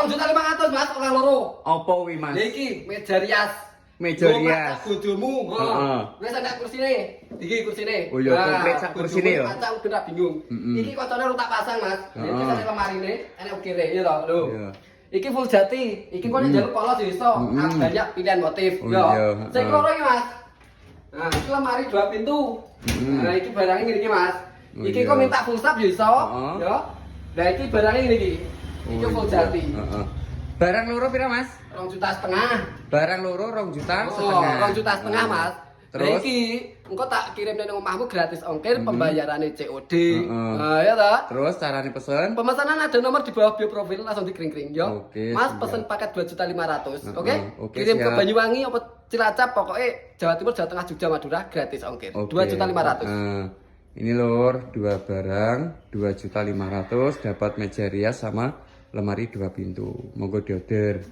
2.500.000 Mas, oleh loro. Apa kuwi Mas? Ya iki meja rias. Meja rias. Bojomu, Heeh. Wis ana kursine. Iki kursine. Oh iya, komplit sak kursine ya. Kaca udah bingung. Iki kocone urung tak pasang, Mas. Iki Heeh. sak lemarine, enek ukire ya to, lho. Iya. Iki full jati. Iki kok njaluk polos ya iso. Banyak pilihan motif, Oh ya. iya, Sing heeh. loro iki, Mas. Nah, iki lemari 2 pintu. Nah, iki barangnya ngene iki, Mas. Oh Iki iya. kok minta full sap ya iso, Heeh. ya. Nah, iki barangnya ngene iki. Iki full jati. Heeh. Barang loro pira Mas? 2,5 juta. Barang loro 2,5 juta. 2,5 juta, Mas. Terus? Nah, iki engko tak kirim nang omahmu gratis ongkir pembayarannya COD. Heeh. Nah, ya ta? Terus carane pesen? Pemesanan ada nomor di bawah bio profil langsung dikring-kring yo. Oke, Mas siap. pesen paket 2.500.000, oke? Oke, Kirim ke siap. Banyuwangi apa Cilacap pokoknya Jawa Timur, Jawa Tengah, Jogja, Madura gratis ongkir. 2.500.000. Nah, ini lor, 2 barang, 2.500.000 dapat meja rias sama lemari 2 pintu. Monggo diorder.